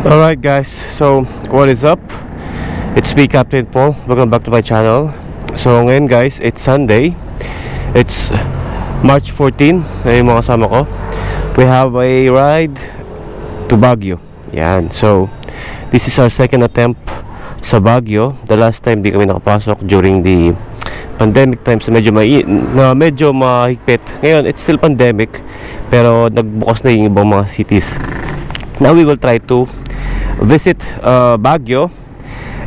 Alright guys, so what is up? It's me, Captain Paul. Welcome back to my channel. So ngayon guys, it's Sunday. It's March 14. Ngayon mga kasama ko, we have a ride to Baguio. Yan, so this is our second attempt sa Baguio. The last time di kami nakapasok during the pandemic times na medyo mahigpit. Ngayon, it's still pandemic, pero nagbukas na yung ibang mga cities. Now we will try to visit Baguio,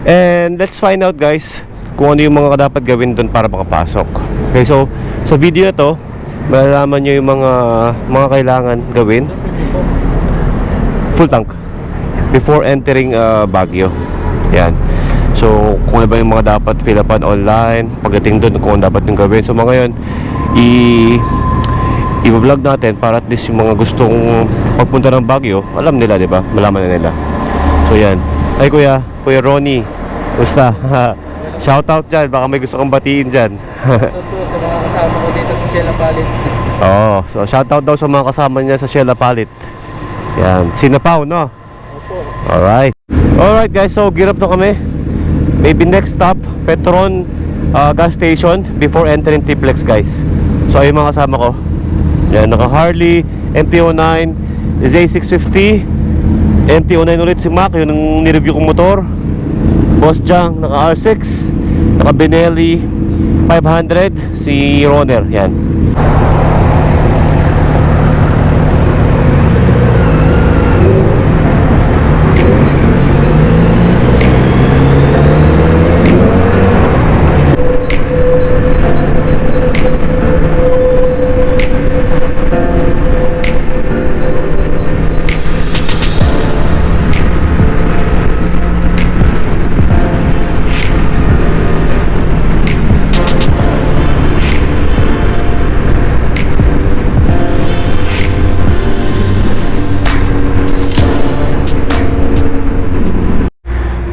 and let's find out guys kung ano yung mga dapat gawin doon para makapasok. Okay, so sa video na to malalaman nyo yung mga kailangan gawin. Full tank before entering Baguio. Yan. So kung ano ba yung mga dapat fill upan online pagdating doon, kung ano dapat yung gawin. So mga ngayon i-vlog natin para at least yung mga gustong pagpunta ng Baguio, alam nila, di ba? Malaman na nila. So yan. Ay Kuya Ronnie, gusta? Shout out dyan, baka may gusto kong batiin dyan. Sa mga kasama ko dito sa Sheila Palit. Oo, so shout out daw sa mga kasama niya sa Sheila Palit. Yan, Sinapaw, no? Opo. Alright. Alright guys, so gear up na kami. Maybe next stop, Petron gas station before entering Tiplex guys. So ayun mga kasama ko. Yan, naka Harley, MT-09, Z650, MT-09 ulit si Mac, yun ang nireview kong motor. Boss Jang, naka R6, naka Benelli 500, si Roner, yan.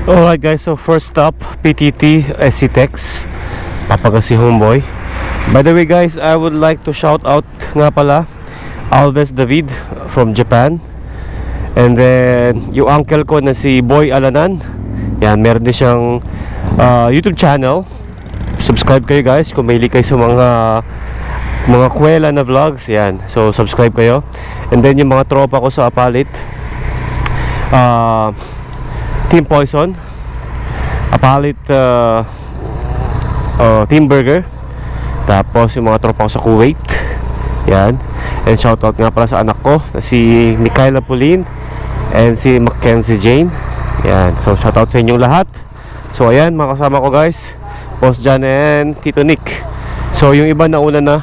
Alright guys, so first stop, PTT SC-Tex, papaga si Homeboy. By the way guys, I would like to shout out nga pala Alves David from Japan. And then yung uncle ko na si Boy Alanan. Yan, meron din siyang YouTube channel. Subscribe kayo guys kung mahilig kayo sa mga kwela na vlogs. Yan, so subscribe kayo. And then yung mga tropa ko sa Apalit, Team Poison, Apalit, Team Burger. Tapos yung mga tropa ko sa Kuwait. Yan. And shoutout nga pala sa anak ko na si Mikaela Pulin and si Mackenzie Jane. Yan. So shoutout sa inyong lahat. So ayan mga kasama ko guys, Boss Jan and Tito Nick. So yung iba na una na,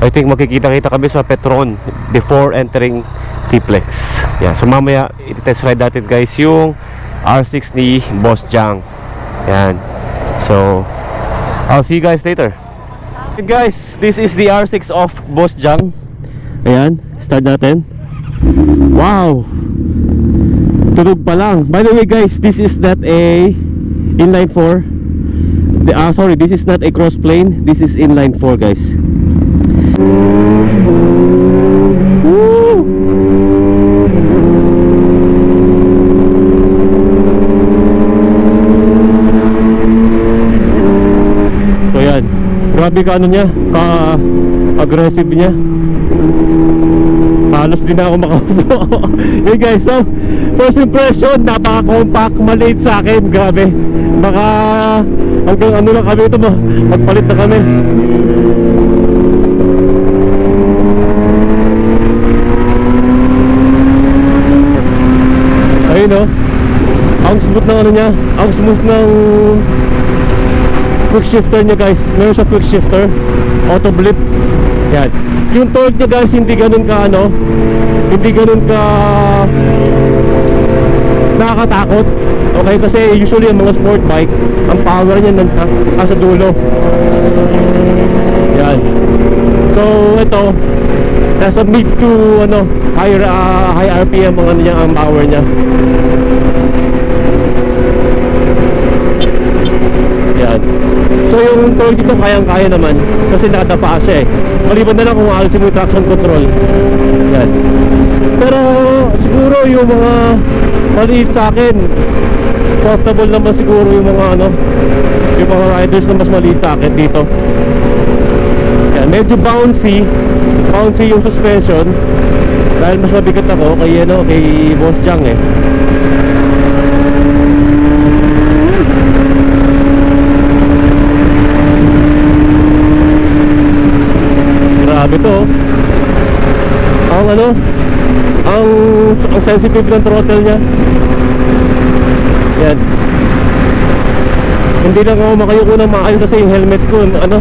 I think makikita-kita kami sa Petron before entering Tiplex. Yan. So mamaya i-test ride natin guys yung R6 ni Boss Jang. Yan. So I'll see you guys later. Okay guys, this is the R6 of Boss Jang. Ayan, start natin. Wow, tunog pa lang. By the way guys, this is not a inline 4. Sorry, this is not a cross plane. This is inline 4 guys. Woo! So yan, grabe ka ano niya, ka-aggressive niya. Halos din ako makaupo. Hey guys, so first impression, napaka-compact, maliit sa akin. Grabe, baka hanggang ano lang kami ito, magpalit na kami. Ayun o, ang smooth ng ano niya, ang smooth ng quick shifter niya guys. Meron siya quick shifter, auto blip. Yan. Yung torque niya guys, hindi ganun ka ano, hindi ganun ka nakakatakot. Okay, kasi usually yung mga sport bike, ang power niya nasa dulo. Yan. So ito, nasa mid to ano, high RPM ang ano niya, ang power niya. Yan. So yung torque dito kayang-kaya naman kasi nakadapa siya eh. Maliban na lang kung alisin mo yung traction control. Yan. Pero siguro yung mga maliit sa akin. Comfortable naman siguro yung mga ano, yung mga riders na mas maliit sa akin dito. Yan, medyo bouncy yung suspension dahil mas mabigat ako kay ano, kay Boss Jang eh. Grabe to. Ang ano, ang sensitive ng throttle niya. Yan. Hindi lang ako makayuko ng maayos kasi yung helmet ko ano,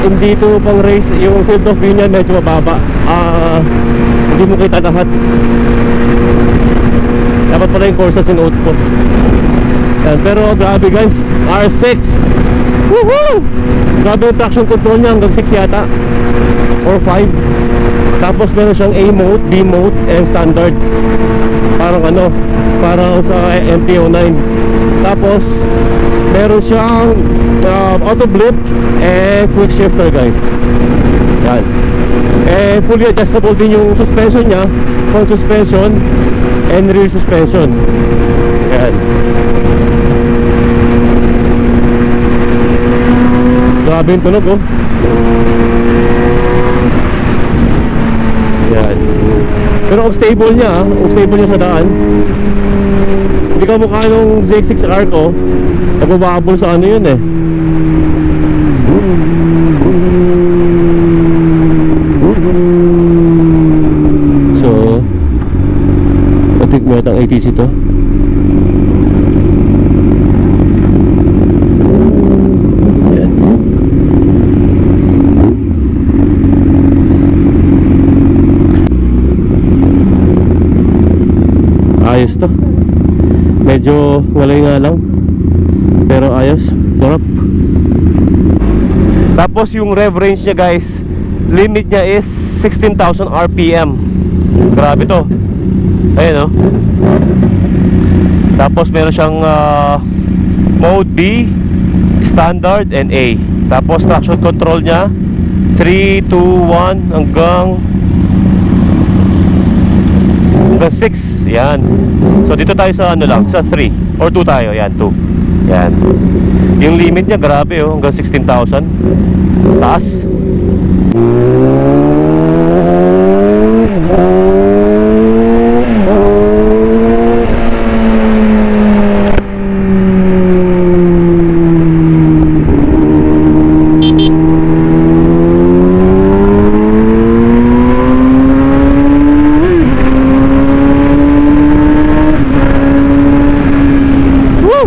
hindi to pang race. Yung field of view niya medyo mababa. Hindi mo kita lahat. Dapat pala yung courses sinuot ko. Yan. Pero grabe guys, R6. Woohoo! Grabe yung traction control niya, hanggang 6 yata or 5. Tapos meron siyang A mode, B mode, and standard. Parang ano, parang sa MT-09. Tapos meron siyang auto blip and quick shifter guys. Yan. And fully adjustable din yung suspension niya, front suspension and rear suspension. Yan. Grabe yung tunog oh. Yan. Pero ang stable niya, sa daan. Hindi ka mukha nung ZX6R ko, nagbababol sa ano yun eh. So, patik mo yata ang ATC to. Ayos to. Medyo walay nga lang, pero ayos, sarap. Tapos yung rev range niya guys, limit niya is 16,000 RPM. Grabe to. Ayun oh. Tapos meron siyang mode B, standard and A. Tapos traction control niya 3, 2, 1 hanggang 6. Yan. So dito tayo sa ano lang, sa 3 or 2 tayo. Yan, 2. Yan. Yung limit niya grabe oh, hanggang 16,000. Taas.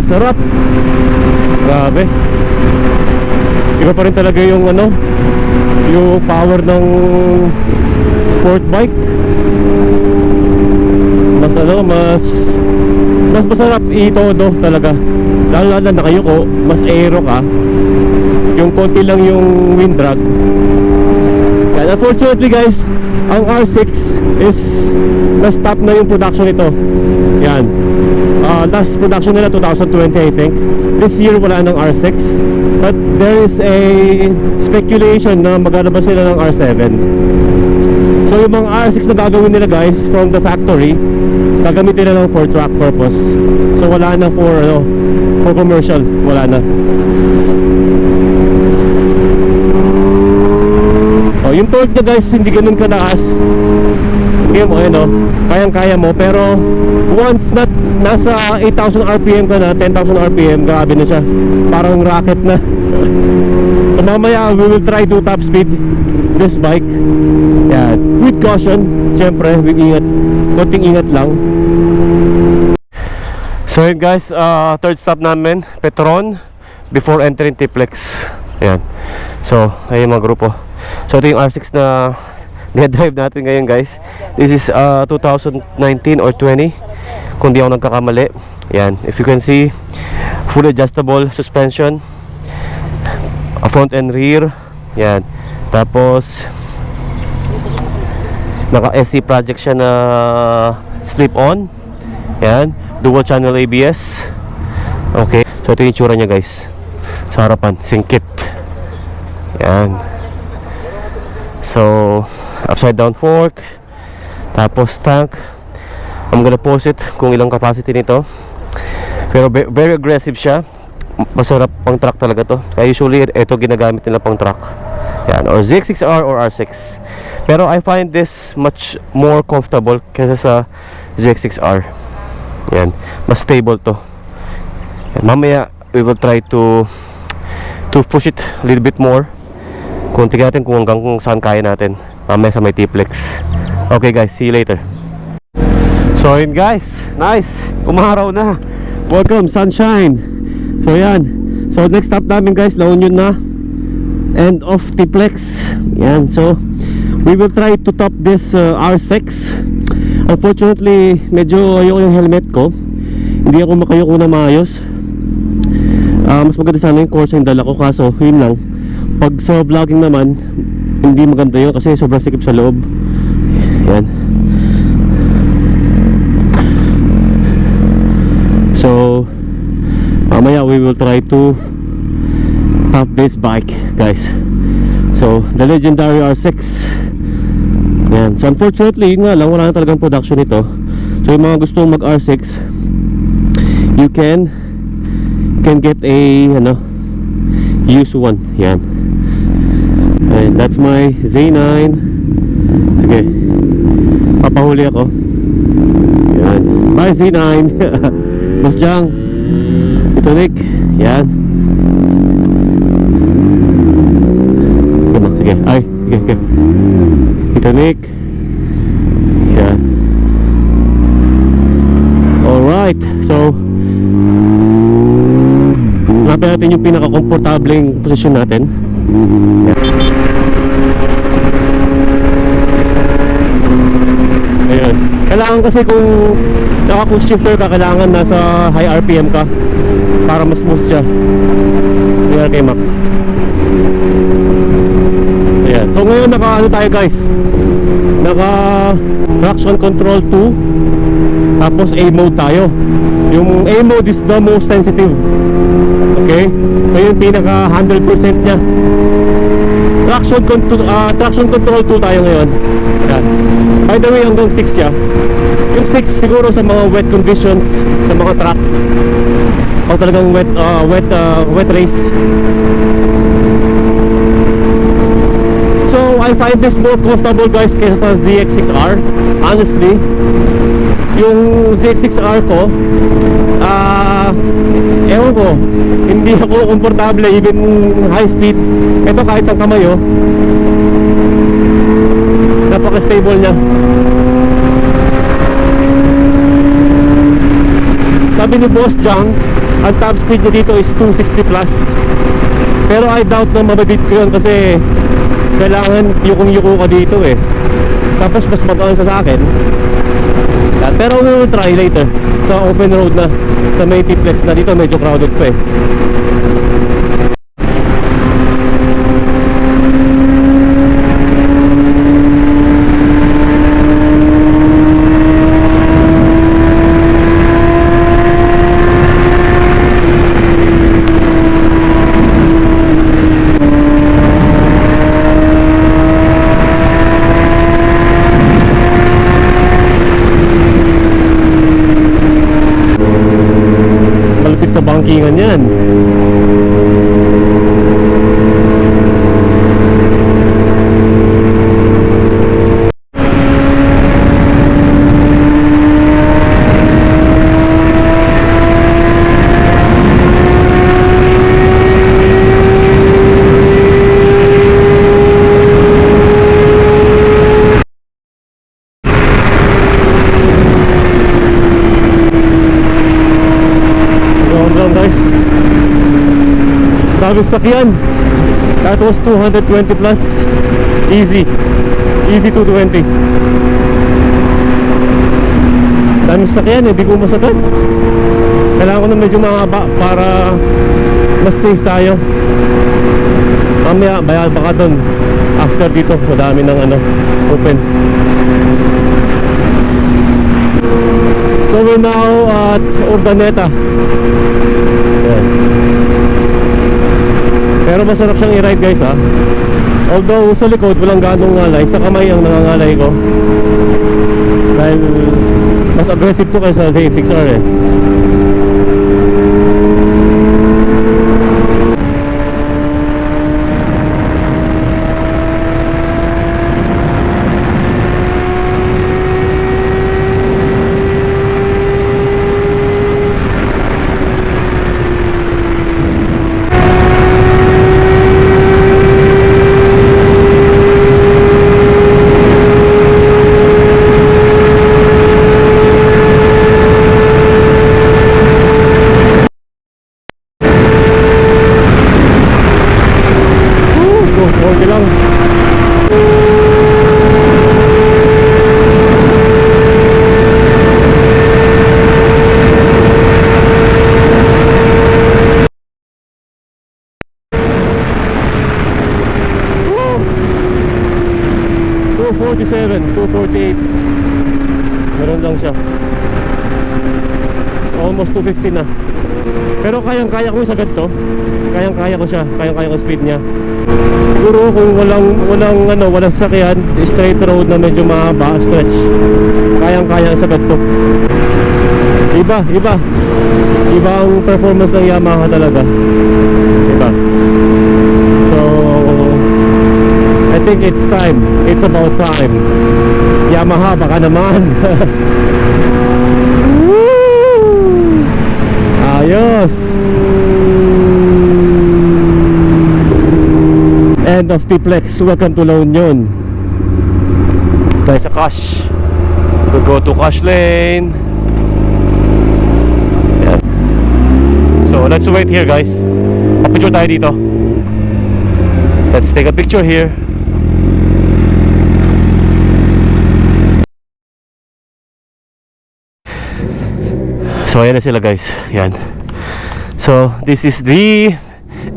Sarap. Grabe. Iba pa rin talaga yung ano, yung power ng sport bike. Mas ano, mas masarap itodo talaga. Lalo na nakayuko, mas aero ka. Yung konti lang yung wind drag. And unfortunately guys, ang R6 is na-stop na yung production nito. Yan. Last production nila 2020 I think. This year wala ng R6, but there is a speculation na maglalabas sila ng R7. So yung mga R6 na gagawin nila guys from the factory, gagamitin nila for track purpose. So wala na for ano, for commercial, wala na. Oh, yung torque niya guys hindi ganun kataas. Kaya mo, ano, kayang-kaya mo. Pero once na nasa 8,000 RPM ka na, 10,000 RPM, grabe na siya. Parang rocket na. So mamaya we will try to top speed this bike. Yan. With caution, siyempre, with ingat. Konting ingat lang. So yun guys, third stop namin, Petron, before entering Tiplex. Yan. So, ayun mga grupo. So ito yung R6 na drive natin ngayon guys. This is 2019 or 20 kung di ako nagkakamali. Yan, if you can see, fully adjustable suspension, front and rear. Yan. Tapos naka SC project siya na slip on. Yan, dual channel ABS. Okay, so ito yung itsura niya guys sa harapan, singkit. Yan. So upside down fork, tapos tank. I'm gonna post it kung ilang capacity nito. Pero very aggressive siya. Masarap pang truck talaga to. Kaya usually ito ginagamit nila pang truck. Yan, or ZX6R or R6. Pero I find this much more comfortable kaysa sa ZX6R. Yan, mas stable to. Yan, mamaya we will try to push it a little bit more. Kung tignan natin kung hanggang kung saan kaya natin. Mamaya sa may T-Flex. Okay guys, see you later. So yun guys, nice, umaraw na. Welcome sunshine. So yan, so next stop namin guys, La Union na. End of T-Flex. Yan, so we will try to top this R6. Unfortunately, medyo ayoko yung helmet ko. Hindi ako makayuko na maayos. Mas maganda sana yung course yung dala ko. Kaso yun lang, pag sa vlogging naman hindi maganda yun kasi sobrang sikip sa loob. Yan. So mamaya we will try to top this bike guys. So the legendary R6. Yan. So unfortunately yun nga lang, wala na talagang production ito. So yung mga gustong mag R6, you can get a used one. Yan. And that's my Z9. Sige, papahuli ako. Yan. Bye Z9. Mas Jang, ito Nick. Yan. Sige, ay, sige. Ito Nick. Yan. Alright, so hanapin natin yung pinaka-komportableng posisyon natin. Yan. Ayun. Kailangan kasi kung naka-cruise shifter ka, kailangan nasa high RPM ka para mas smooth siya. Ayan kay Mac. Ayan. So ngayon naka tayo guys, naka traction control 2. Tapos A mode tayo. Yung A mode is the most sensitive. Okay? So yung pinaka 100% nya. Traction control 2 tayo ngayon. Ayan. By the way, hanggang 6 siya. Yung 6 siguro sa mga wet conditions, sa mga track, o talagang wet race. So I find this more comfortable guys kaysa sa ZX6R. Honestly, yung ZX6R ko, ewan ko, hindi ako komportable even high speed. Ito kahit saan kamayo, napaka-stable niya. Sabi ni Boss Jang, ang top speed niya dito is 260 plus. Pero I doubt na mababit ko yun kasi kailangan yukong-yuko ka dito eh. Tapos mas magaan sa akin. Pero we will try later sa open road na, sa may T-Flex na. Dito medyo crowded pa eh. Sa bankingan yan. Guys, grabe sakyan. That was 220 plus. Easy 220. Dami sakyan, hindi ko masakyan. Kailangan ko na medyo mahaba para mas safe tayo. Mamaya baka doon after dito madami ng open. So we're now at Urdaneta. Ayan. Pero masarap siyang i-ride guys ha. Although sa likod walang ganong ngalay, sa kamay ang nangangalay ko. Dahil Mas aggressive to kaysa sa 6R eh. Okay lang. Woo! 247, 248. Meron lang siya. Almost 250 na. Pero kayang-kaya ko sa ganito. Kayang-kaya ko siya. Kayang-kaya ko speed niya. Siguro kung walang sasakyan, straight road na medyo mahaba, stretch, kayang-kaya sa ganito. Iba ang performance ng Yamaha talaga. Iba. So I think it's time. It's about time. Yamaha, baka naman. Woo! Ayos. End of T-Plex. Welcome to La Union. Tayo sa Cash. We'll go to Cash Lane. Yan. So let's wait here, guys. Papicture tayo dito. Let's take a picture here. So ayan na sila, guys. Yan. So this is the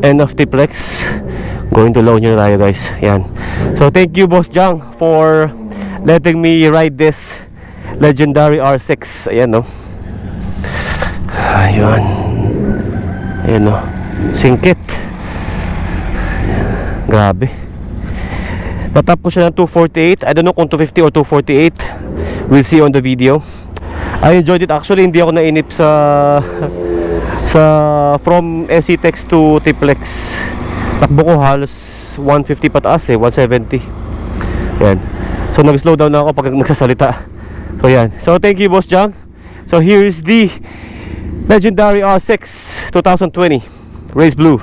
end of T-Plex. Going to La Union tayo, guys. Yan. So thank you, Boss Jang, for letting me ride this legendary R6. Ayan, no. Ayun. Ayan, no. Singkit. Grabe. Natap ko siya ng 248. I don't know kung 250 or 248. We'll see on the video. I enjoyed it. Actually, hindi ako nainip sa from SC-Tex to T-Plex. Takbo ko halos 150 pataas eh, 170. Yan. So nag-slow down na ako pag nagsasalita. So yan. So thank you, Boss Jang. So here is the legendary R6 2020 Race Blue.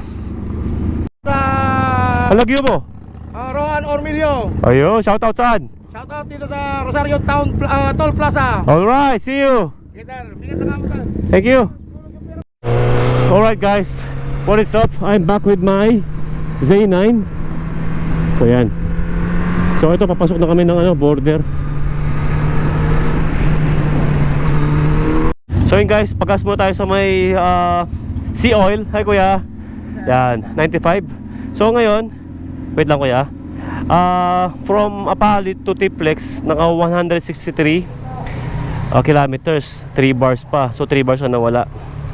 Halagyo mo? Rohan Ormilio. Ayun, shoutout saan? Shoutout dito sa Rosario Town Toll Plaza. Alright, see you. Okay, sir. Bigat na kamo, sir. Thank you. Alright, guys, what is up? I'm back with my Z9. So yan. So ito, papasok na kami ng border. So yun, guys, pagas muna tayo sa may Sea Oil. Hi kuya. Yan, 95. So ngayon, wait lang kuya. From Apalit to T-Plex, naka 163 kilometers, 3 bars pa. So 3 bars na nawala.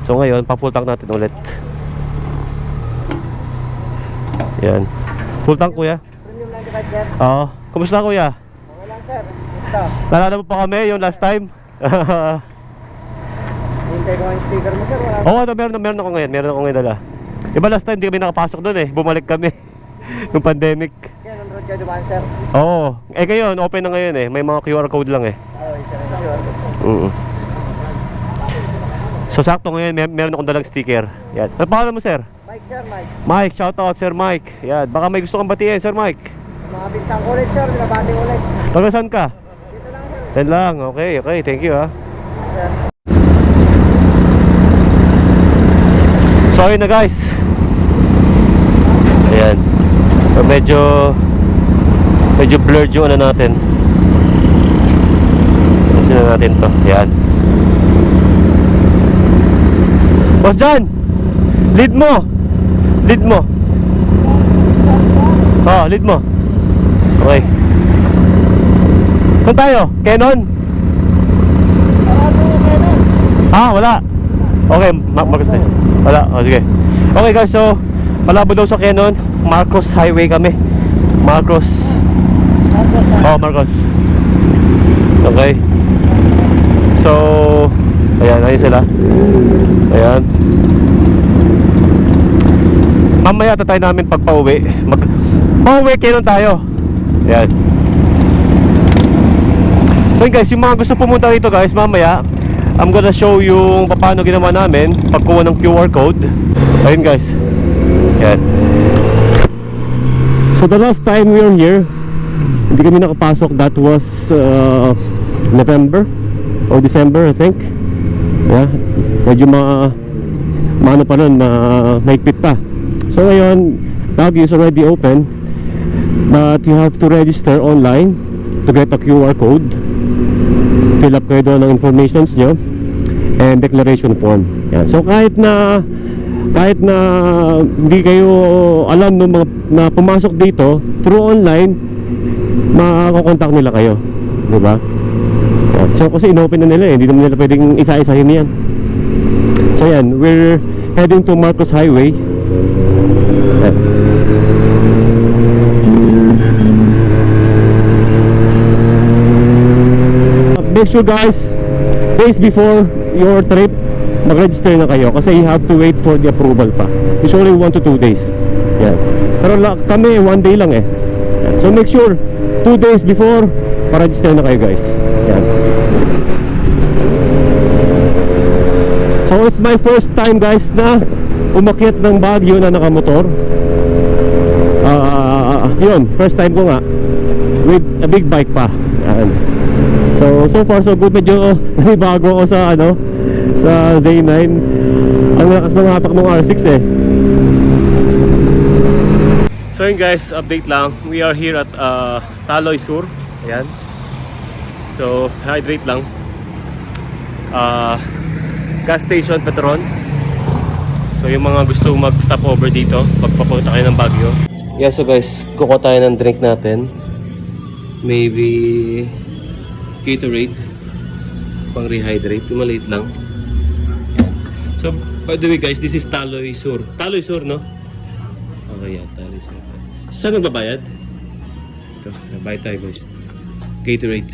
So ngayon, pa-full tank natin ulit. Yan. Full tank, kuya. Premium 95, sir. Oo. Kumusta, kuya? Okay lang, sir. Kumusta? Nalala mo pa kami yung last time? Hintay ko yung sticker mo, sir. Wala. Oo, meron ako ngayon. Meron ako ngayon dala. Iba last time, di kami nakapasok doon eh. Bumalik kami. Nung pandemic. Yan, on road ka dumaan, sir. Oo. Eh ngayon, open na ngayon eh. May mga QR code lang eh. Oo, sir. So sakto ngayon, meron akong dalang sticker. Yan. Ano pangalan mo, sir? Mike, sir, Mike. Mike, shout out Sir Mike. Yan, baka may gusto kang batiin, Sir Mike. Mga pinsang ulit, sir. Nabati ulit. Taga saan ka? Dito lang, sir. Yan lang, okay, thank you ha. Sir. So ayun na, guys. Ayan. So, medyo blurred yung ano natin. Kasi na natin to. Yan. Boss John, lead mo. Lead mo. Oh, lead mo. Okay. Saan tayo? Canon? Ah, wala. Okay, Marcos na. Wala, oh, sige. Okay guys, so malabo daw sa Canon. Marcos Highway kami. Marcos. Oh, Marcos. Okay. So, ayan sila. Ayan. Mamaya tatay namin pag pauwi. Pauwi kailan tayo? Ayan. So yun guys, yung mga gusto pumunta dito guys, mamaya I'm gonna show yung paano ginawa namin pagkuha ng QR code. Ayun guys. Ayan. So the last time we were here, hindi kami nakapasok. That was November or December, I think. Yeah. Medyo maano pa nun, mahigpit pa. So ngayon, Baguio is already open, but you have to register online to get a QR code. Fill up kayo doon ng informations nyo and declaration form. Yan. So kahit na hindi kayo alam no, na pumasok dito through online, makakontakt nila kayo, di ba? Yan. So kasi inopen na nila hindi naman nila pwedeng isa-isahin yan. So yan, we're heading to Marcos Highway. Yan. Make sure guys, days before your trip, mag-register na kayo kasi you have to wait for the approval pa. Usually 1 to 2 days. Yan. Pero kami 1 day lang eh. Yan. So make sure 2 days before pa-register na kayo guys. Yan. So it's my first time guys na umakyat ng Baguio na nakamotor. Yun, first time ko nga with a big bike pa. Yan. So far so good. Medyo bago ako sa sa Z9. Ang lakas ng hatak ng R6 eh. So yun guys, update lang. We are here at Taloy Sur. Ayan. So hydrate lang. Gas station Petron. So yung mga gusto mag-stop over dito pagpapunta kayo ng Baguio. Yeah, so guys, kukuha tayo ng drink natin. Maybe Gatorade pang rehydrate, yung maliit lang. Yan. So by the way guys, this is Taloy Sur. Taloy Sur, no? Okay, yeah, Taloy Sur. Saan nagbabayad? Ito, nagbayad tayo guys. Gatorade.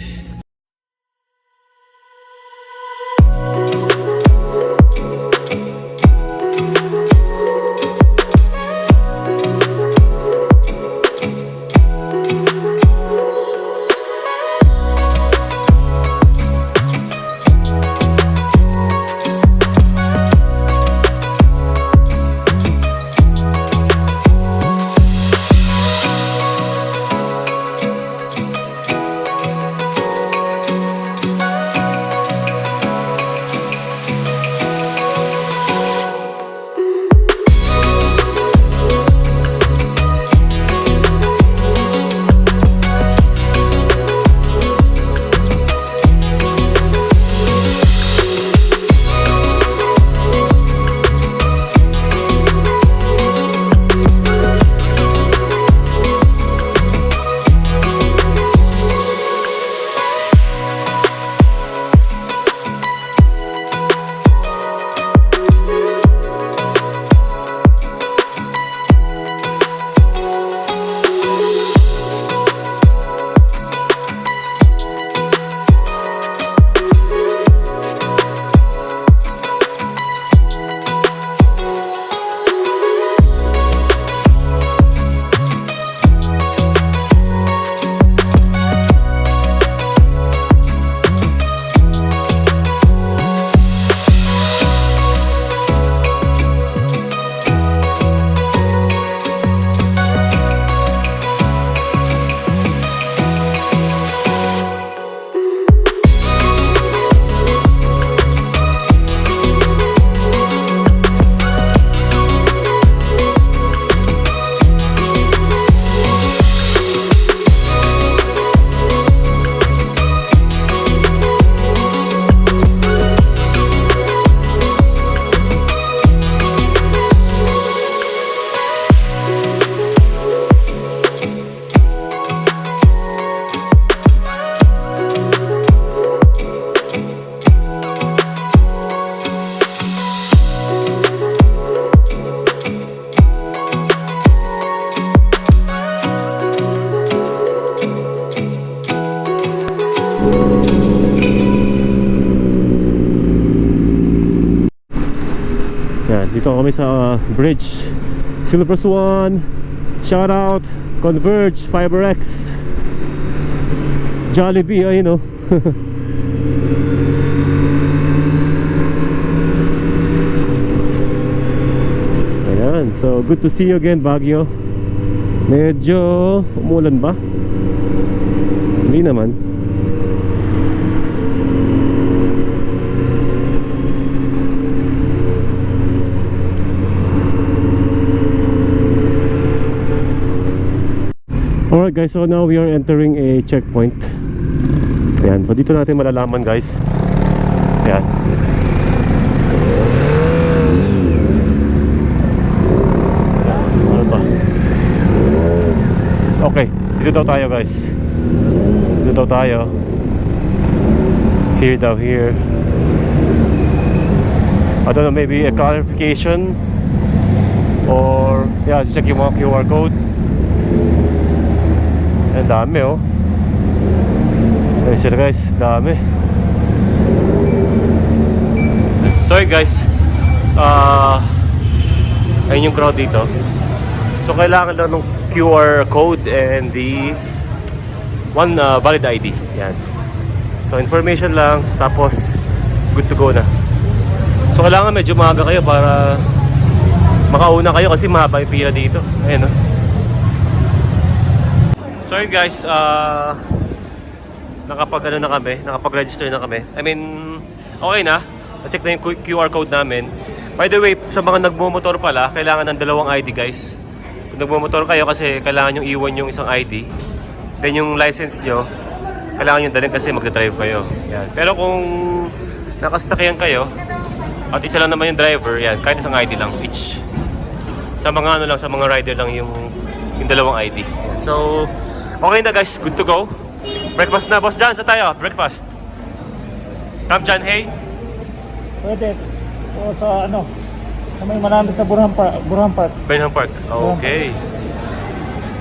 Yan, dito kami sa bridge. Silver Swan, shout out, Converge, FiberX, Jollibee, ayun o. Ayan, so good to see you again, Baguio. Medyo umulan ba? Hindi naman. Alright guys, so now we are entering a checkpoint. Ayan, so dito natin malalaman guys. Ayan. Ano ba? Okay, dito daw tayo guys. Dito daw tayo. Here daw, here. I don't know, maybe a clarification. Or, yeah, check yung mga QR code. Ang dami oh. Ayun sila guys, dami. Sorry guys, ayun yung crowd dito. So kailangan lang ng QR code and the one valid ID. Yan. So information lang, tapos good to go na. So kailangan medyo maaga kayo para makauna kayo kasi mahaba yung pila dito. Ayun oh. Sorry guys, nakapag-ano na kami, nakapag-register na kami. I mean, okay na. Na-check na yung QR code namin. By the way, sa mga nagmumotor pala, kailangan ng dalawang ID guys. Kung nagmumotor kayo kasi kailangan yung iwan yung isang ID. Then yung license nyo, kailangan yung dalhin kasi magdadrive kayo. Yan. Pero kung nakasasakyan kayo, at isa lang naman yung driver, yan, kahit isang ID lang, each. Sa mga ano lang, sa mga rider lang yung dalawang ID. Yan. So, okay na guys, good to go. Breakfast na, Boss John, sa tayo, breakfast. Come John, hey. Pwede. O sa ano, sa may malapit sa Burhan Park. Burnham Park, okay.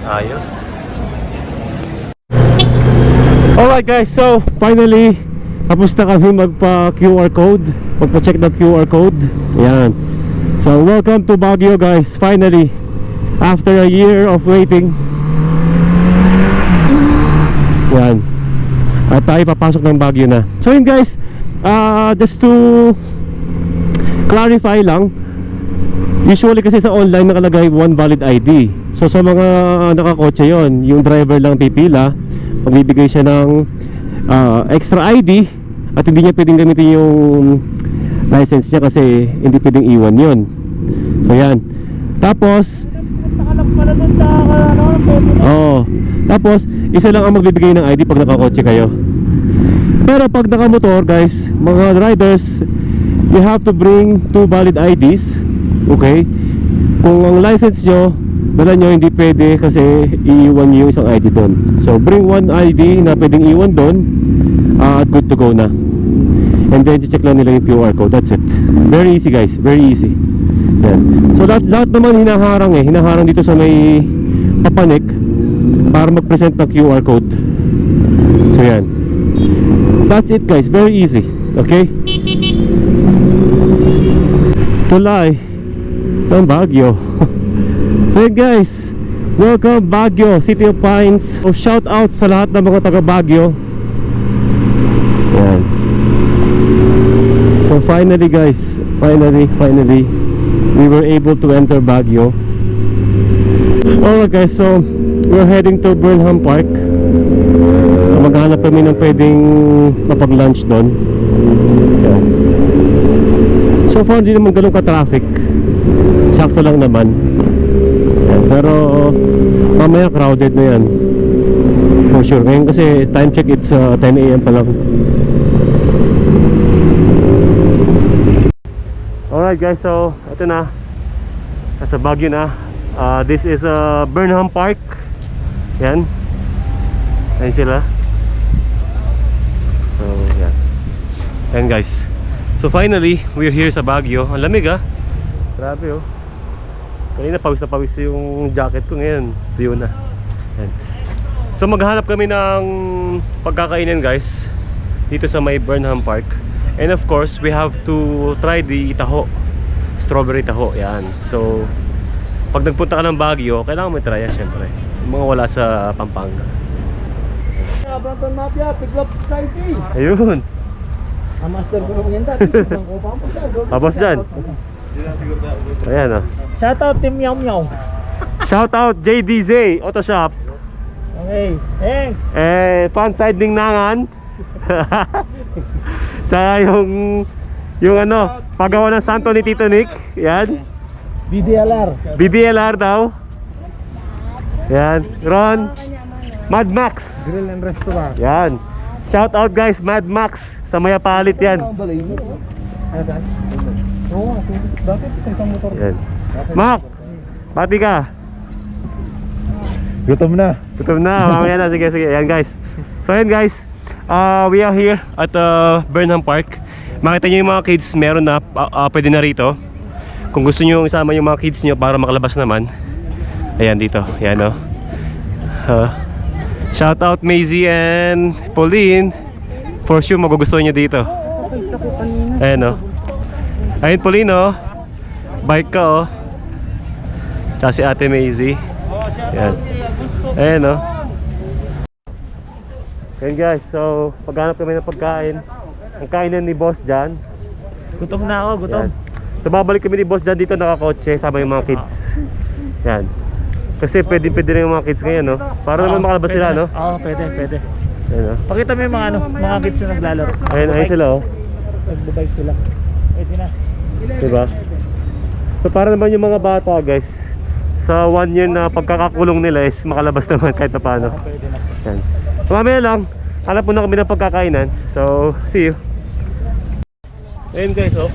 Ayos. Alright guys, so finally, tapos na kami magpa QR code, magpa-check ng QR code. Ayan. So welcome to Baguio guys, finally. After a year of waiting. Yan. At tayo papasok ng Baguio na. So yun guys, just to clarify lang, usually kasi sa online nakalagay one valid ID. So sa mga nakakotse yon, yung driver lang pipila, magbibigay siya ng extra ID at hindi niya pwedeng gamitin yung license niya kasi hindi pwedeng iwan yon. So yan. Tapos tapos isa lang ang magbibigay ng ID pag nakakotse kayo. Pero pag nakamotor guys, mga riders, you have to bring two valid IDs. Okay? Kung ang license nyo dala nyo, hindi pwede kasi iiwan nyo yung isang ID doon. So bring one ID na pwedeng iwan doon, at good to go na. And then check lang nila yung QR code. That's it. Very easy guys, very easy. Yan. So lahat naman hinaharang dito sa may papanik para mag-present ng QR code. So yan. That's it guys, very easy. Okay? Tulay ng Baguio. So yan guys, welcome Baguio, City of Pines. So shout out sa lahat ng mga taga Baguio. Yan. So finally guys, finally we were able to enter Baguio. Alright guys, so we're heading to Burnham Park. Maghanap kami ng pwedeng mapag-lunch doon. Yan. So far hindi naman ganun ka-traffic, sakto lang naman. Yan. Pero mamaya crowded na yan for sure. Ngayon kasi time check, it's 10 AM pa lang. Alright guys, so ito na, nasa Baguio na. This is Burnham Park. Yan. Ayan sila. So yan. Ayan guys. So finally, we're here sa Baguio. Ang lamig ah. Grabe oh. Kanina pawis na pawis yung jacket ko, ngayon tuyo na. Ayan. So maghanap kami ng pagkakainin guys dito sa may Burnham Park. And of course, we have to try the taho strawberry taho. Yan. So, pag nagpunta ka ng Baguio, kailangan mo i-try yan syempre. Yung mga wala sa Pampanga. Abranton Mafia, Piglop Society. Ayun. Ang master ko naman yan dati. Tapos dyan. Ayan o. Shout out Team Meow Meow. Shout out JDZ Auto Shop. Okay, thanks. Front side ng nangan. Tsaka yung ano, paggawa ng santo ni Tito Nick. Yan. BDLR daw. Yan. Ron. Mad Max. Grill and restaurant. Yan. Shout out guys, Mad Max. Sa Mayapalit yan. Ang balay mo. Ano saan? Oo, dati sa isang motor. Yan. Mac, pati ka. Gutom na. Gutom na, mamaya na. Sige, sige. Ayan guys. So ayan guys, we are here at Burnham Park. Makita nyo yung mga kids, meron na, pwede na rito. Kung gusto nyo isama yung mga kids nyo para makalabas naman. Ayan dito, ayan o. Shout out Maisie and Pauline. For sure magugustuhan nyo dito. Ayan o. Ayun Pauline o. Bike ka o. Tsaka si Ate Maisie. Ayan. Ayan o. Ayan guys, so paghanap kami ng pagkain. Ang kainan ni Boss Jan. Gutom na ako, gutom. Yan. So babalik kami ni Boss Jan dito nakakotse sama yung mga kids. Yan. Kasi pwede na yung mga kids ngayon, no? Para naman makalabas sila, no? Oo, pwede. Ayan, no? Pakita mo yung mga kids na naglalaro. Ayun sila, oh. Nagbabike sila. Pwede na. Diba? So para naman yung mga bata, guys, sa 1 year na pagkakakulong nila is makalabas naman kahit na paano. Pwede na. Yan. So mamaya lang, hanap muna kami ng pagkakainan. So, see you. Ayun guys, oh.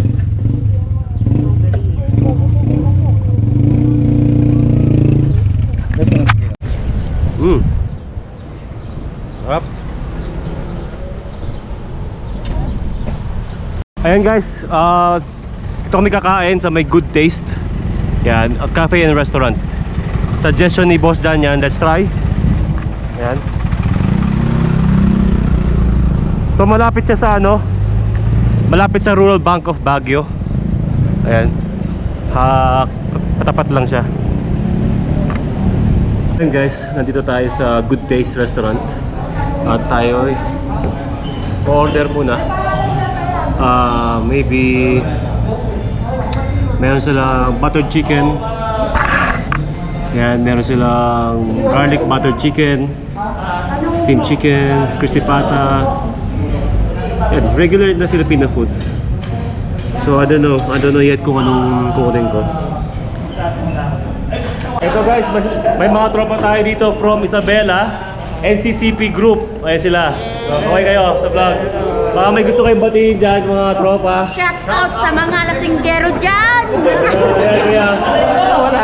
Sarap. Ayan guys, ito kami kakain sa may Good Taste. Yan, a cafe and restaurant. Suggestion ni Boss Jan yan, let's try. Yan. So malapit siya sa ano, malapit sa Rural Bank of Baguio. Ayan. Patapat lang siya. Ayan guys, nandito tayo sa Good Taste Restaurant. At tayo order muna. Maybe meron silang buttered chicken. Yan, meron silang garlic buttered chicken, steamed chicken, crispy pata. Yan, regular na Filipino food. So I don't know yet kung anong kukunin ko. Ito guys, may mga tropa tayo dito from Isabela, NCCP Group. Ayan sila. So okay kayo sa vlog. Baka may gusto kayong batiin dyan mga tropa. Shout out sa mga lasinggero dyan! Ayan kuya. Wala.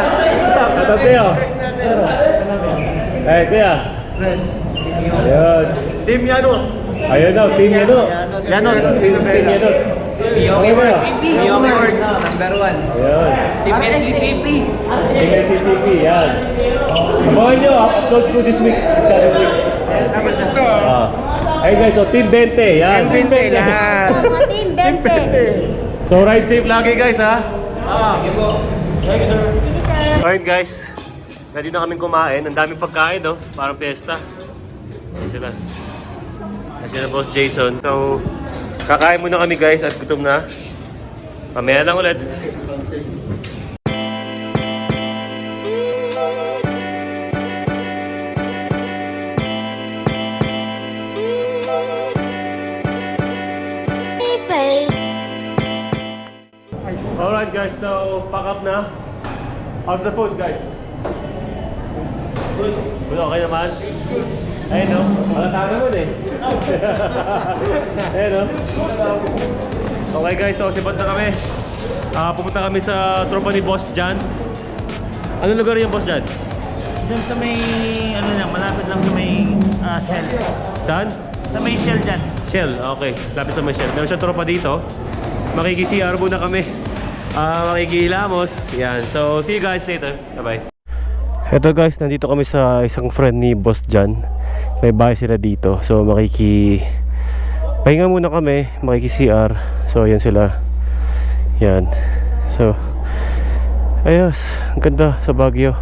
Shout out kayo. Ayan kuya. Ayun. Team Yano. Ayun daw, Team Yano. Team Yano. Okay ba yun? Yomi Works, number 1. Ayun. Team NCCP. Team NCCP, yan. Sabahan nyo, upload ko this week. This coming week. Tapos ito. Ayun guys, so Team 20, yan. Team 20 lahat. Mga team 20! So ride safe lagi guys ha. Sige po. Thank you sir. Alright guys, ready na kaming kumain. Ang daming pagkain no, parang piyesta. Ayan sila. Ayan sila Boss Jason. So, kakain muna kami guys at gutom na. Mamaya lang ulit. Alright guys, so pack up na. How's the food guys? Good. Good, okay naman? Ayun no, malata naman eh. Ayun no. Okay guys, so sipot na kami. Pupunta kami sa tropa ni Boss Jan. Anong lugar yung Boss Jan? Diyan sa may, ano na, malapit lang sa may Shell. Saan? Sa may Shell dyan. Shell, okay. Lapit sa may Shell. Meron siyang tropa dito. Makiki-CR muna kami. Makikihilamos. Yan. So, see you guys later. Bye-bye. Eto guys, nandito kami sa isang friend ni Boss Jan. May bahay sila dito. So, pahinga muna kami. Makiki-CR. So, yan sila. Yan. So, Ayos, ang ganda sa Baguio.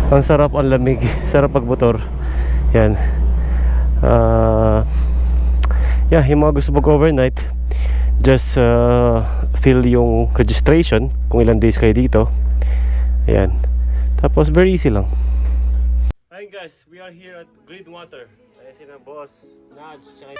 Ang sarap, ang lamig. Sarap pagmotor. Yan. Yeah, yung mga gusto mag-overnight, just fill yung registration kung ilang days kayo dito. Ayan. Tapos very easy lang. Hi guys, we are here at Grid Water. Ayan sila boss Naj, tsaka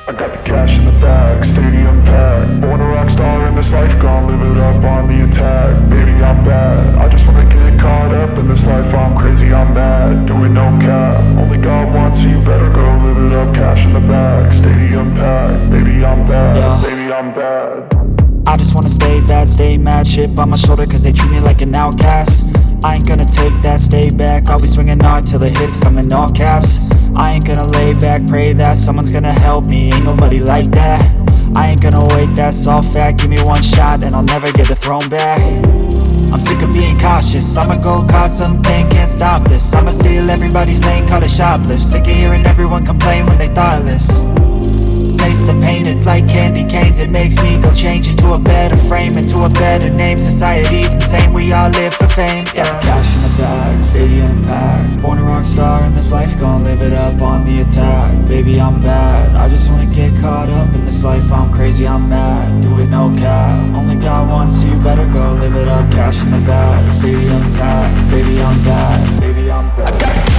I got the cash in the bag, stadium packed. Born a rock star in this life, gon' live it up on the attack. Baby, I'm bad, I just wanna get caught up in this life. I'm crazy, I'm mad, doing no cap. Only God wants you, better go live it up. Cash in the bag, stadium packed. Baby, I'm bad, baby, I'm bad. I just wanna stay bad, stay mad. Chip on my shoulder cause they treat me like an outcast. I ain't gonna take that, stay back. I'll be swinging hard till the hits come in all caps. I ain't gonna lay back, pray that someone's gonna help me. Ain't nobody like that. I ain't gonna wait, that's all fact. Give me one shot and I'll never get the throne back. I'm sick of being cautious, I'ma go cause something, can't stop this. I'ma steal everybody's lane, call it shoplift. Sick of hearing everyone complain when they thoughtless. Taste the pain, it's like candy canes. It makes me go change into a better frame, into a better name. Society's insane, we all live for fame, yeah. Cash in the bag, stadium packed. Born a rock star in this life, gon' live it up on the attack. Baby, I'm bad, I just wanna get caught up in this life. I'm crazy, I'm mad, do it no cap. Only God wants you, better go live it up. Cash in the bag, stadium packed. Baby, I'm bad, baby, I'm bad.